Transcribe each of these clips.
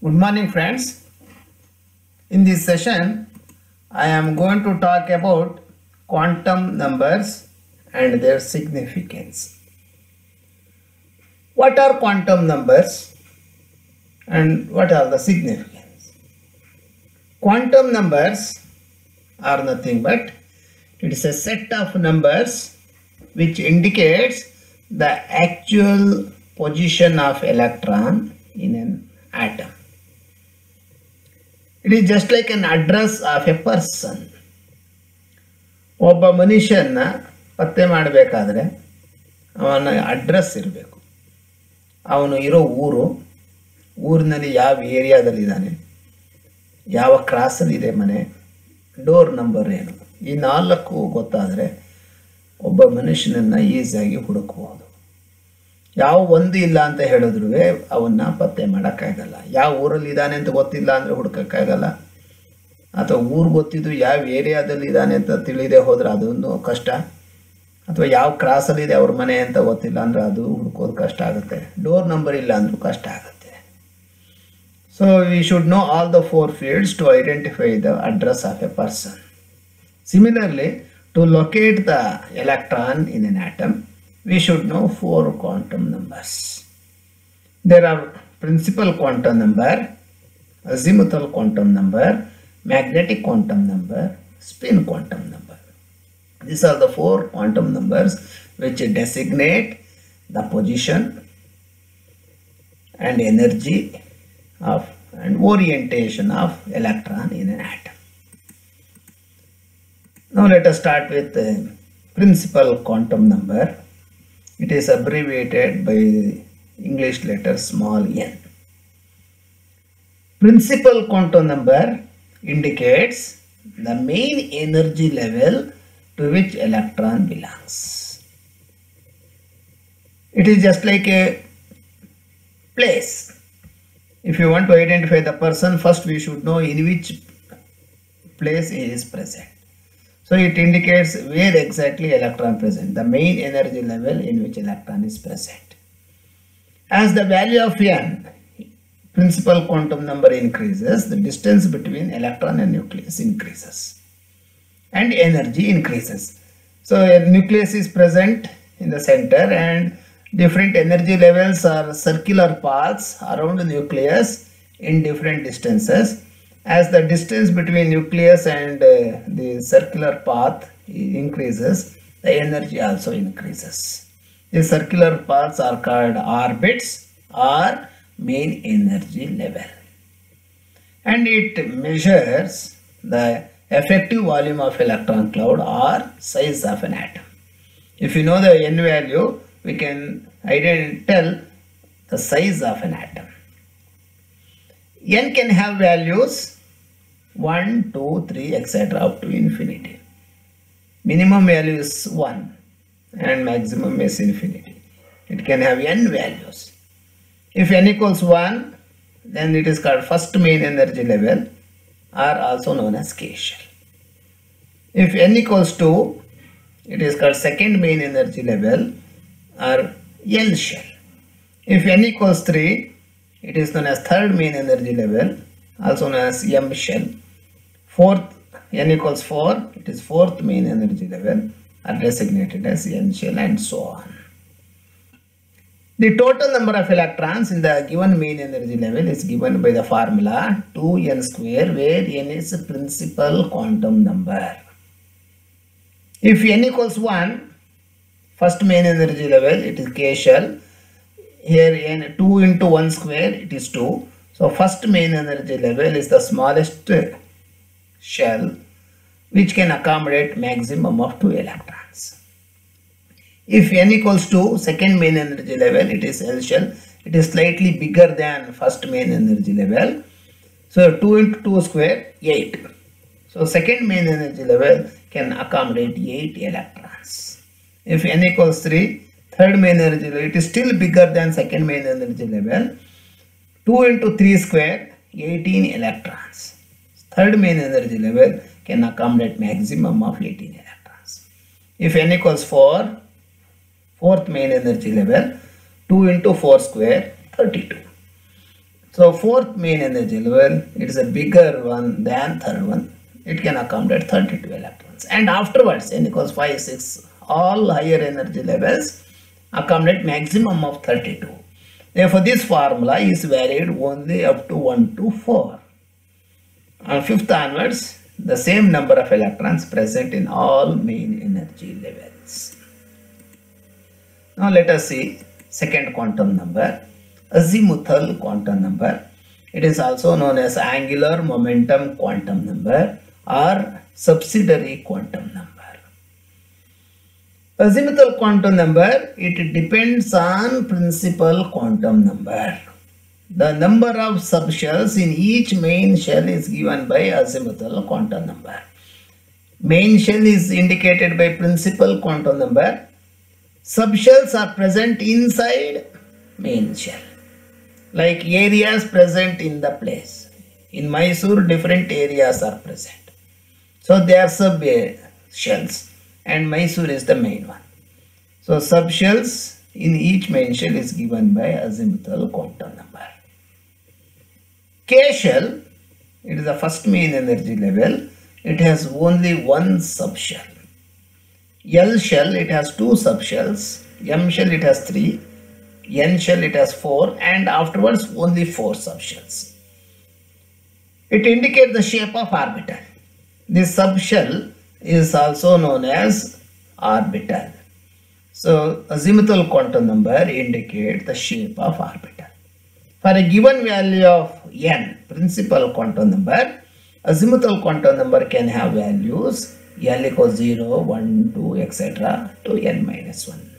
Good morning, friends. In this session, I am going to talk about quantum numbers and their significance. What are quantum numbers and what are the significance? Quantum numbers are nothing but it is a set of numbers which indicates the actual position of electron in an atom. It is just like an address of a person. ಒಬ್ಬ ಮನುಷ್ಯನ ಪತ್ತೆ ಮಾಡಬೇಕಾದ್ರೆ ಅವನ address ಇರಬೇಕು. ಅವನು ಇರೋ ಊರಿನಲ್ಲಿ ಯಾವ ಏರಿಯಾದಲ್ಲಿದ್ದಾನೆ, ಯಾವ ಕ್ರಾಸಲ್ಲಿದೆ ಮನೆ, ಡೋರ್ ನಂಬರ್ ಏನು, ಈ 4 ಗೊತ್ತಾದರೆ ಒಬ್ಬ ಮನುಷ್ಯನನ್ನು ಈಸಿಯಾಗಿ ಹುಡುಕಬಹುದು. ಯಾವ ಒಂದು ಇಲ್ಲ ಅಂತ ಹೇಳಿದ್ರು ಅವನ್ನ ಪತ್ತೆ ಮಾಡೋಕ್ಕಾಗಲ್ಲ. ಯಾವ ಊರಲ್ಲಿ ಇದ್ದಾನೆ ಅಂತ ಗೊತ್ತಿಲ್ಲ ಅಂದರೆ ಹುಡುಕೋಕ್ಕಾಗಲ್ಲ. ಅಥವಾ ಊರು ಗೊತ್ತಿದ್ದು ಯಾವ ಏರಿಯಾದಲ್ಲಿ ಇದ್ದಾನೆ ಅಂತ ತಿಳಿದೇ ಹೋದರೆ ಅದೊಂದು ಕಷ್ಟ. ಅಥವಾ ಯಾವ ಕ್ರಾಸಲ್ಲಿದೆ ಅವ್ರ ಮನೆ ಅಂತ ಗೊತ್ತಿಲ್ಲ ಅಂದರೆ ಅದು ಹುಡುಕೋದು ಕಷ್ಟ ಆಗುತ್ತೆ. ಡೋರ್ ನಂಬರ್ ಇಲ್ಲ ಅಂದರೂ ಕಷ್ಟ ಆಗುತ್ತೆ. So we should know all the 4 fields to identify the address of a person. Similarly, to locate the electron in an atom, we should know 4 quantum numbers. There are principal quantum number, azimuthal quantum number, magnetic quantum number, spin quantum number. These are the 4 quantum numbers which designate the position and energy of and orientation of electron in an atom. Now let us start with the principal quantum number. It is abbreviated by English letter small n. Principal quantum number indicates the main energy level to which electron belongs. It is just like a place. If you want to identify the person, first we should know in which place he is present. So it indicates where exactly electron present, the main energy level in which electron is present. As the value of n, principal quantum number, increases, the distance between electron and nucleus increases and energy increases. So a nucleus is present in the center and different energy levels are circular paths around the nucleus in different distances. As the distance between nucleus and the circular path increases, the energy also increases. These circular paths are called orbits or main energy level. And it measures the effective volume of electron cloud or size of an atom. If you know the n value, we can tell the size of an atom. N can have values 1, 2, 3, etc. up to infinity. Minimum value is 1 and maximum is infinity. It can have n values. If n equals 1, then it is called first main energy level or also known as K shell. If n equals 2, it is called second main energy level or L shell. If n equals 3, it is known as third main energy level, also known as M shell. Fourth, n equals 4, it is fourth main energy level, are designated as N shell, and so on. The total number of electrons in the given main energy level is given by the formula 2n square, where n is a principal quantum number. If n equals 1, first main energy level, it is K shell. Here n 2 into 1 square, it is 2. So first main energy level is the smallest shell which can accommodate maximum of 2 electrons. If n equals 2, second main energy level, it is L shell. It is slightly bigger than first main energy level. So 2 into 2 square, 8. So second main energy level can accommodate 8 electrons. If n equals 3, third main energy level, it is still bigger than second main energy level. 2 into 3 square, 18 electrons. Third main energy level can accommodate maximum of 18 electrons. If n equals 4, fourth main energy level, 2 into 4 square, 32. So fourth main energy level, it is a bigger one than third one. It can accommodate 32 electrons. And afterwards, n equals 5, 6, all higher energy levels accommodate maximum of 32. Therefore, this formula is varied only up to 1 to 4. On fifth onwards, the same number of electrons present in all main energy levels. Now let us see second quantum number, azimuthal quantum number. It is also known as angular momentum quantum number or subsidiary quantum number. Azimuthal quantum number, it depends on principal quantum number. The number of subshells in each main shell is given by azimuthal quantum number. Main shell is indicated by principal quantum number. Subshells are present inside main shell, like areas present in the place. In Mysore, different areas are present. So they are sub-shells and Mysore is the main one. So subshells in each main shell is given by azimuthal quantum number. K shell, it is the first main energy level. It has only one subshell. L shell, it has two subshells. M shell, it has 3. N shell, it has 4. And afterwards, only 4 subshells. It indicates the shape of orbital. This subshell is also known as orbital. So, azimuthal quantum number indicates the shape of orbital. For a given value of n, principal quantum number, azimuthal quantum number can have values L equals 0, 1, 2, etc. to n minus 1.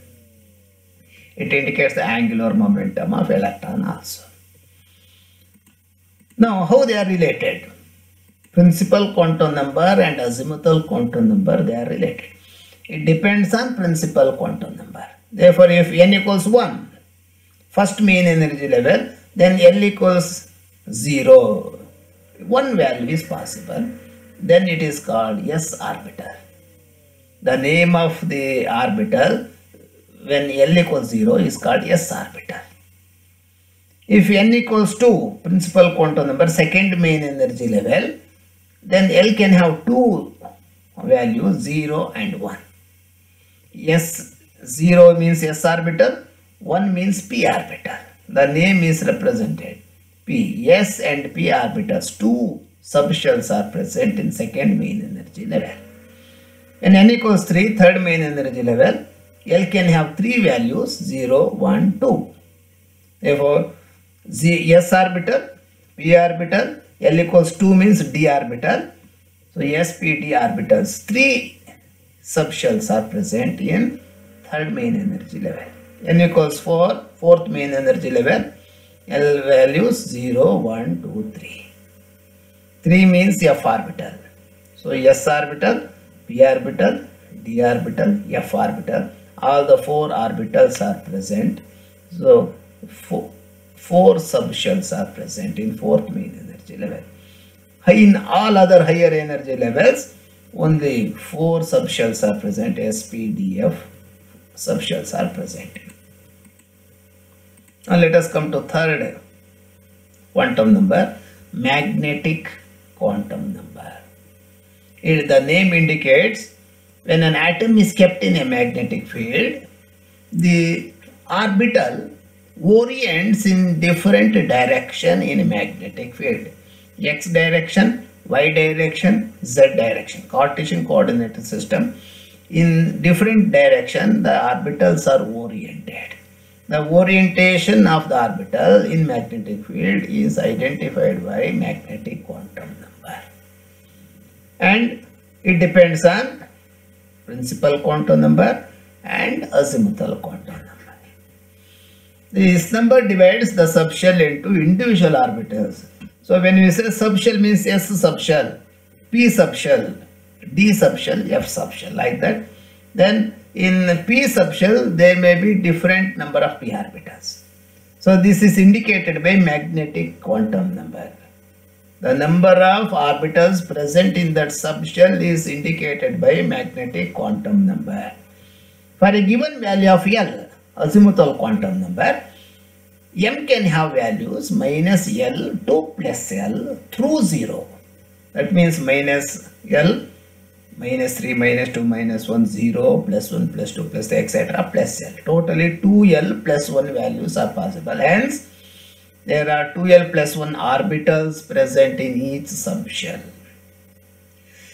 It indicates the angular momentum of electron also. Now, how they are related? Principal quantum number and azimuthal quantum number, they are related. It depends on principal quantum number. Therefore, if n equals 1, first main energy level, then L equals 0. One value is possible. Then it is called S orbital. The name of the orbital when L equals 0 is called S orbital. If n equals 2, principal quantum number, second main energy level, then L can have two values, 0 and 1. S 0 means S orbital, 1 means P orbital. The name is represented. P, S and P orbitals, two subshells are present in second main energy level. When n equals 3, third main energy level, L can have 3 values, 0, 1, 2. Therefore, S orbital, P orbital, L equals 2 means D orbital. So, S, P, D orbitals, 3 subshells are present in third main energy level. N equals 4, fourth main energy level, L values 0, 1, 2, 3. 3 means F orbital. So, S orbital, P orbital, D orbital, F orbital. All the 4 orbitals are present. So, 4 subshells are present in fourth main energy level. In all other higher energy levels, only 4 subshells are present. S, P, D, F subshells are present. Now let us come to third quantum number, magnetic quantum number. The name indicates when an atom is kept in a magnetic field, the orbital orients in different direction in a magnetic field. X direction, Y direction, Z direction, Cartesian coordinate system. In different direction, the orbitals are oriented. The orientation of the orbital in magnetic field is identified by magnetic quantum number. And it depends on principal quantum number and azimuthal quantum number. This number divides the subshell into individual orbitals. So when we say subshell means S subshell, P subshell, D subshell, F subshell, like that. Then in P subshell, there may be different number of P orbitals. So this is indicated by magnetic quantum number. The number of orbitals present in that subshell is indicated by magnetic quantum number. For a given value of L, azimuthal quantum number, M can have values minus L to plus L through 0. That means minus L, minus 3, minus 2, minus 1, 0, plus 1, plus 2, plus 3, etc. plus L. Totally 2L plus 1 values are possible. Hence, there are 2L plus 1 orbitals present in each subshell.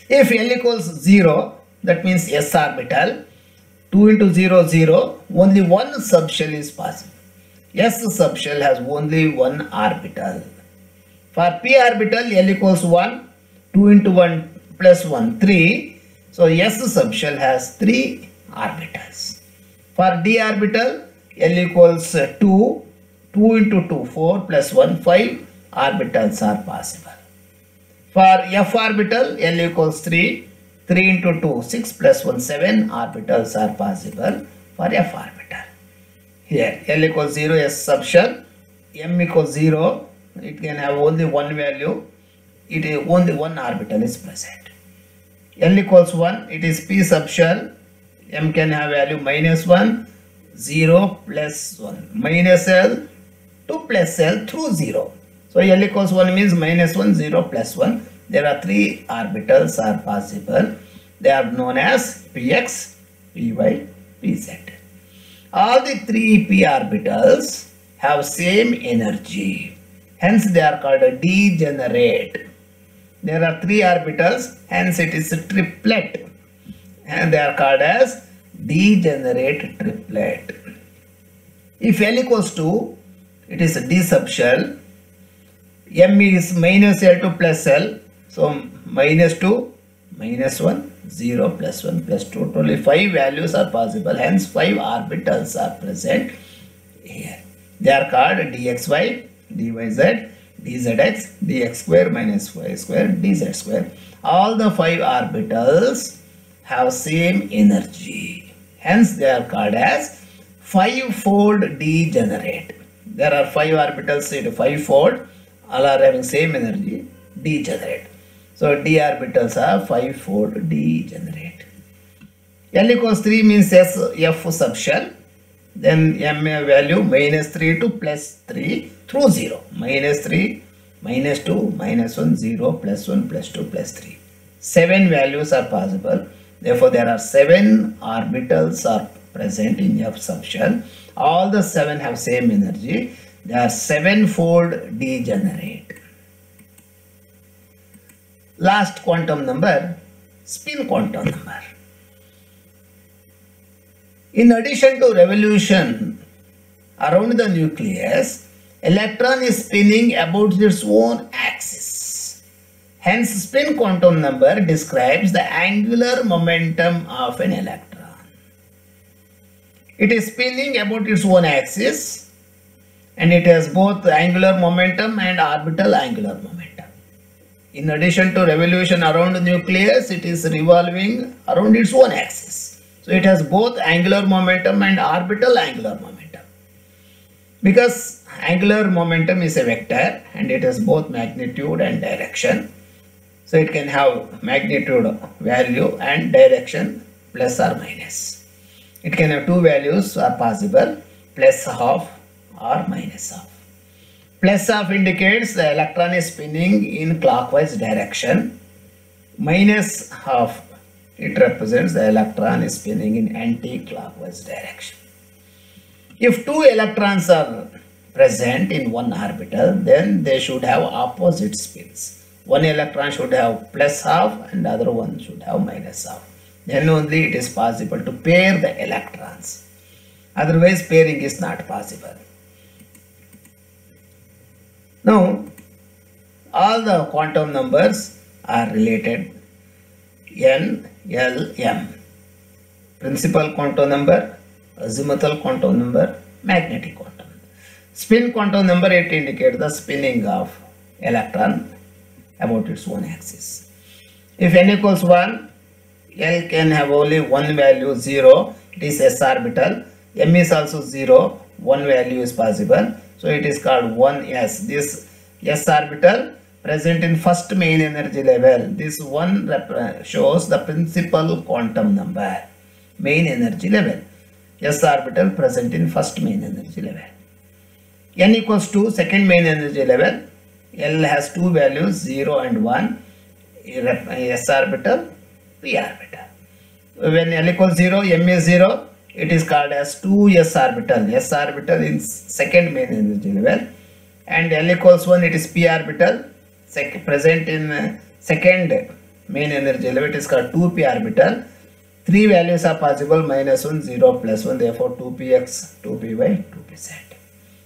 If L equals 0, that means S orbital, 2 into 0, 0, only one subshell is possible. S subshell has only one orbital. For P orbital, L equals 1, 2 into 1 plus 1, 3. So S subshell has 3 orbitals. For D orbital, L equals 2, 2 into 2, 4 plus 1, 5 orbitals are possible. For F orbital, L equals 3, 3 into 2, 6 plus 1, 7 orbitals are possible for F orbital. Here, L equals 0, S subshell, M equals 0, it can have only one value, it is only one orbital is present. L equals 1, it is P subshell, M can have value minus 1, 0 plus 1, minus L to plus L through 0. So L equals 1 means minus 1, 0 plus 1. There are 3 orbitals are possible. They are known as Px, Py, Pz. All the 3 p orbitals have same energy. Hence they are called a degenerate. There are 3 orbitals, hence it is a triplet. And they are called as degenerate triplet. If L equals 2, it is a D subshell. M is minus L to plus L. So minus 2, minus 1. 0 plus 1 plus 2, totally 5 values are possible, hence 5 orbitals are present here. They are called dxy, dyz, dzx, dx square minus y square, dz square. All the 5 orbitals have same energy, hence they are called as 5-fold degenerate. There are 5 orbitals said 5-fold, all are having same energy, degenerate. So d orbitals are 5-fold degenerate. L equals 3 means S F subshell. Then M value minus 3 to plus 3 through 0. Minus 3, minus 2, minus 1, 0, plus 1, plus 2, plus 3. 7 values are possible. Therefore, there are 7 orbitals are present in F subshell. All the 7 have same energy. They are 7-fold degenerate. Last quantum number, spin quantum number. In addition to revolution around the nucleus, electron is spinning about its own axis. Hence, spin quantum number describes the angular momentum of an electron. It is spinning about its own axis and it has both angular momentum and orbital angular momentum. In addition to revolution around the nucleus, it is revolving around its own axis. So it has both angular momentum and orbital angular momentum. Because angular momentum is a vector and it has both magnitude and direction. So it can have magnitude value and direction plus or minus. It can have 2 values are possible, plus half or minus half. Plus half indicates the electron is spinning in clockwise direction. Minus half, it represents the electron is spinning in anti-clockwise direction. If 2 electrons are present in one orbital, then they should have opposite spins. One electron should have plus half and the other one should have minus half. Then only it is possible to pair the electrons. Otherwise, pairing is not possible. Now, all the quantum numbers are related. N, L, M. Principal quantum number, azimuthal quantum number, magnetic quantum number. Spin quantum number, it indicates the spinning of electron about its own axis. If n equals 1, L can have only one value 0, it is s orbital. M is also 0, one value is possible. So it is called 1s. This s orbital present in first main energy level. This one shows the principal quantum number, main energy level. S orbital present in first main energy level. n equals to second main energy level. L has two values 0 and 1, s orbital, p orbital. When L equals 0, m is 0, it is called as 2s orbital. S orbital in second main energy level, and L equals 1, it is p orbital present in second main energy level. It is called 2p orbital. Three values are possible: -1, 0, +1. Therefore 2px, 2py, 2pz.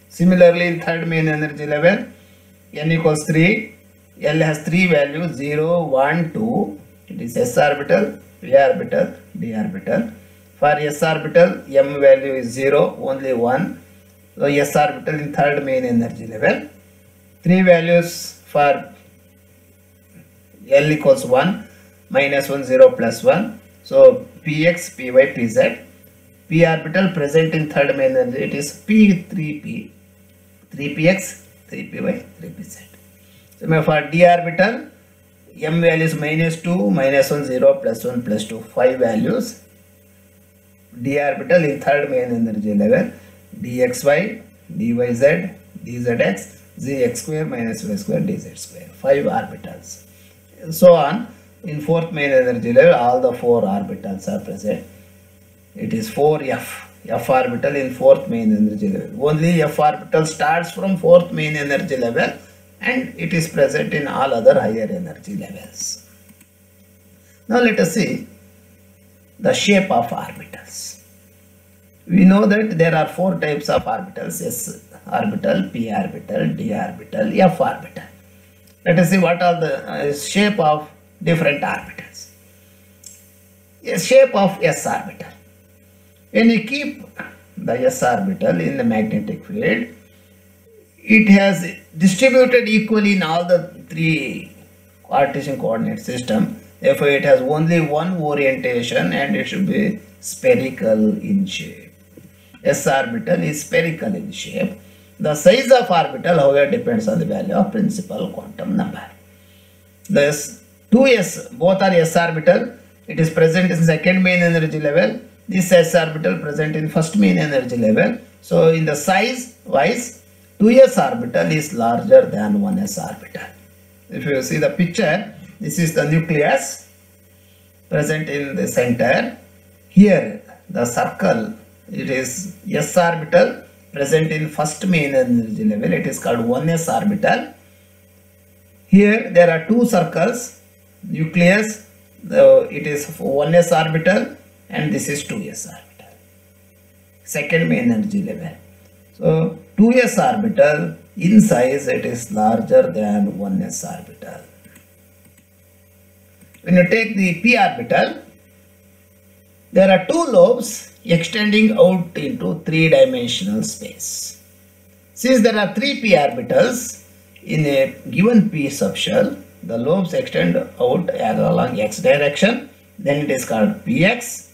Similarly, in third main energy level, n equals 3. L has three values 0, 1, 2. It is s orbital, p orbital, d orbital. For s orbital, m value is 0, only 1. So s orbital in third main energy level. Three values for L equals 1, -1, 0, +1. So px, py, pz. P orbital present in third main energy, it is p3p, 3px, 3py, 3pz. So for d orbital, m values -2, -1, 0, +1, +2, 5 values. D orbital in third main energy level, dxy, dyz, dzx, zx square minus y square, dz square, 5 orbitals. So on. In fourth main energy level, all the 4 orbitals are present. It is 4f, f orbital in fourth main energy level. Only f orbital starts from fourth main energy level, and it is present in all other higher energy levels. Now let us see the shape of orbitals. We know that there are 4 types of orbitals: s orbital, p orbital, d orbital, f orbital. Let us see what are the shape of different orbitals. A shape of s orbital. When you keep the s orbital in the magnetic field, it has distributed equally in all the 3 Cartesian coordinate system. Therefore, it has only one orientation, and it should be spherical in shape. S orbital is spherical in shape. The size of orbital, however, depends on the value of principal quantum number. Thus, 2s, both are s orbital. It is present in second main energy level. This s orbital present in first main energy level. So in the size wise, 2s orbital is larger than 1s orbital. If you see the picture, this is the nucleus present in the center. Here the circle, it is s orbital present in first main energy level. It is called 1s orbital. Here there are 2 circles. Nucleus, it is 1s orbital, and this is 2s orbital, second main energy level. So 2s orbital in size, it is larger than 1s orbital. When you take the p orbital, there are 2 lobes extending out into 3-dimensional space. Since there are 3 p orbitals in a given p subshell, the lobes extend out along x direction, then it is called px.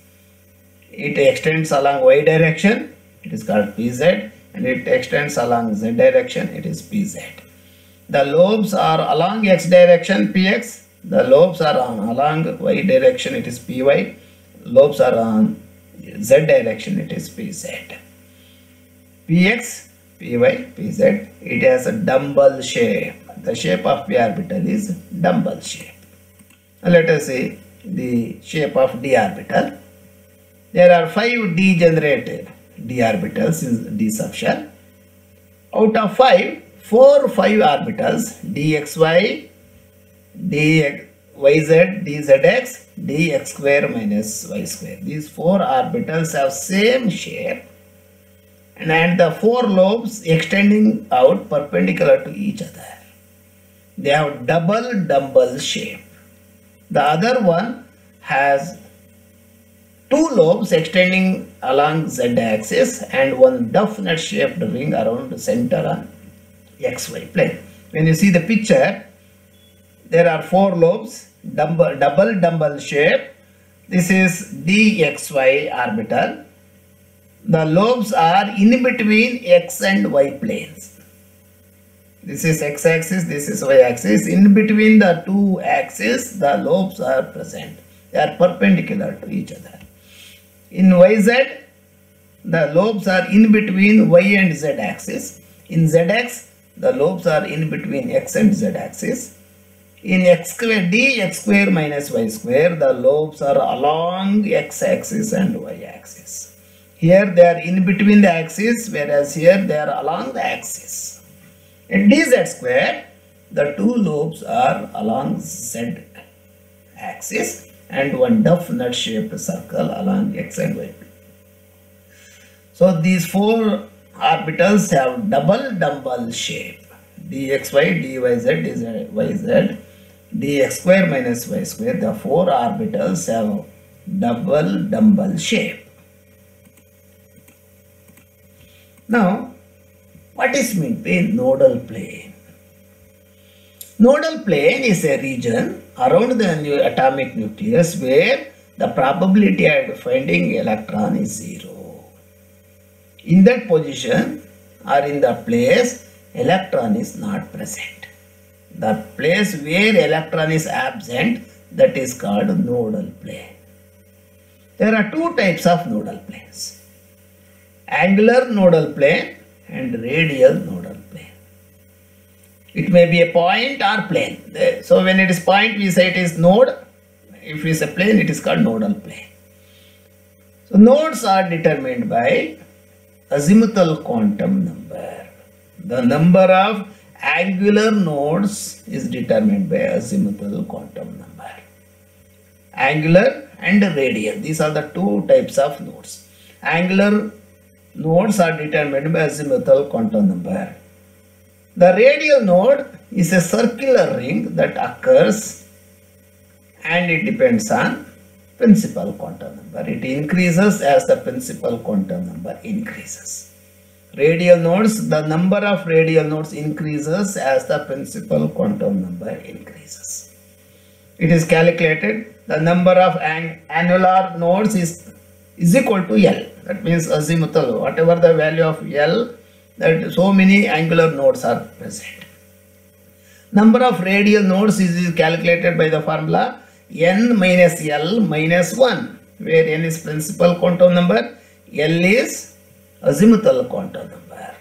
It extends along y direction, it is called pz, and it extends along z direction, it is pz. The lobes are along x direction, px. The lobes are along y direction, it is py. Lobes are on z direction, it is pz. Px, py, pz, it has a dumbbell shape. The shape of p orbital is dumbbell shape. Now let us see the shape of d orbital. There are 5 degenerated d orbitals in d subshell. Out of 5, 4 5 orbitals, dxy, dyz, dzx, dx square minus y square. These 4 orbitals have same shape, and the 4 lobes extending out perpendicular to each other. They have double dumbbell shape. The other one has 2 lobes extending along z axis and one definite shaped ring around the center on xy plane. When you see the picture, there are 4 lobes, double dumbbell shape. This is dxy orbital. The lobes are in between x and y planes. This is x-axis, this is y-axis. In between the 2 axes, the lobes are present. They are perpendicular to each other. In yz, the lobes are in between y and z axis. In zx, the lobes are in between x and z axis. In x square, dx square minus y square, the lobes are along x axis and y axis. Here they are in between the axis, whereas here they are along the axis. In dz square, the two lobes are along z axis and one duff nut shaped circle along x and y. So these four orbitals have double dumbbell shape. dxy, dyz, dyz, dx square minus y square. The four orbitals have double dumbbell shape. Now, what is meant by nodal plane? Nodal plane is a region around the atomic nucleus where the probability of finding electron is 0. In that position or in the place, electron is not present. The place where electron is absent, that is called nodal plane. There are two types of nodal planes: angular nodal plane and radial nodal plane. It may be a point or plane. So when it is point, we say it is node. If it is a plane, it is called nodal plane. So nodes are determined by azimuthal quantum number. The number of angular nodes is determined by azimuthal quantum number. Angular and radial, these are the two types of nodes. Angular nodes are determined by azimuthal quantum number. The radial node is a circular ring that occurs and it depends on principal quantum number. It increases as the principal quantum number increases. Radial nodes, the number of radial nodes increases as the principal quantum number increases. It is calculated, the number of annular nodes is equal to L. That means azimuthal, whatever the value of L, that so many angular nodes are present. Number of radial nodes is calculated by the formula n minus L minus 1, where n is principal quantum number, L is azimuthal quantum number.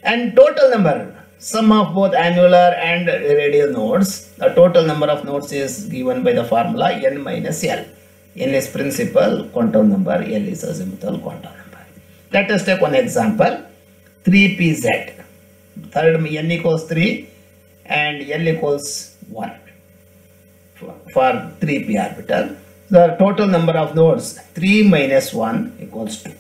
And total number, sum of both annular and radial nodes, the total number of nodes is given by the formula n minus L. N is principal quantum number, L is azimuthal quantum number. Let us take one example, 3pz. Third, n equals 3 and L equals 1 for 3p orbital. The total number of nodes, 3 minus 1 equals 2.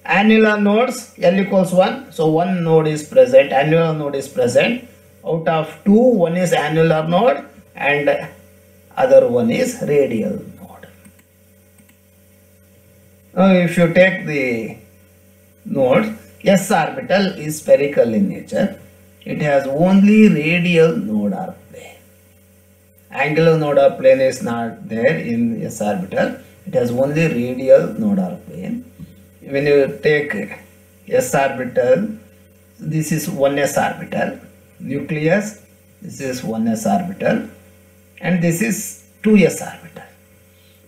Annular nodes, L equals 1, so one node is present, annular node is present. Out of 2, one is annular node and other one is radial node. Now if you take the node, S orbital is spherical in nature. It has only radial nodal plane. Angular nodal plane is not there in S orbital. It has only radial nodal plane. When you take S orbital, this is 1s orbital, nucleus, this is 1s orbital, and this is 2s orbital.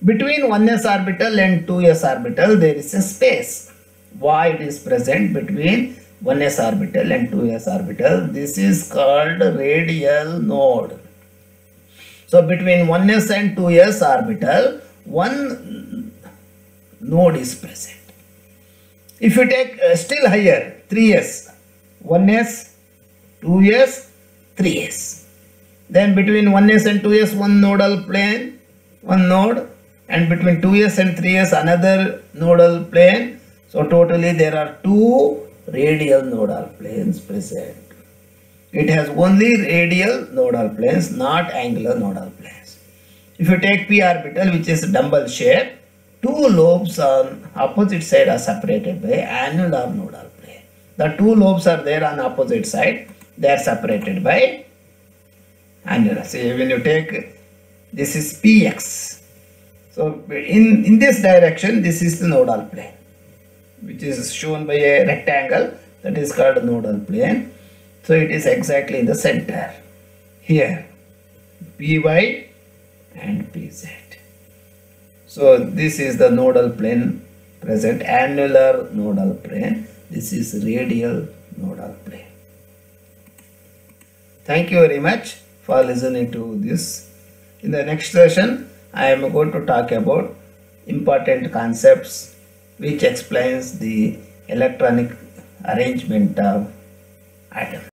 Between 1s orbital and 2s orbital, there is a space. Void is present between 1s orbital and 2s orbital. This is called radial node. So between 1s and 2s orbital, one node is present. If you take still higher, 3s, 1s, 2s, 3s. Then between 1s and 2s, one nodal plane, one node, and between 2s and 3s, another nodal plane. So totally there are 2 radial nodal planes present. It has only radial nodal planes, not angular nodal planes. If you take p orbital, which is dumbbell shape, 2 lobes on opposite side are separated by annular nodal plane. The 2 lobes are there on opposite side, they are separated by annular. See, when you take, this is px. So in this direction, this is the nodal plane, which is shown by a rectangle, that is called nodal plane. So it is exactly in the center. Here, py and pz. So this is the nodal plane present, annular nodal plane. This is radial nodal plane. Thank you very much for listening to this. In the next session, I am going to talk about important concepts which explains the electronic arrangement of atom.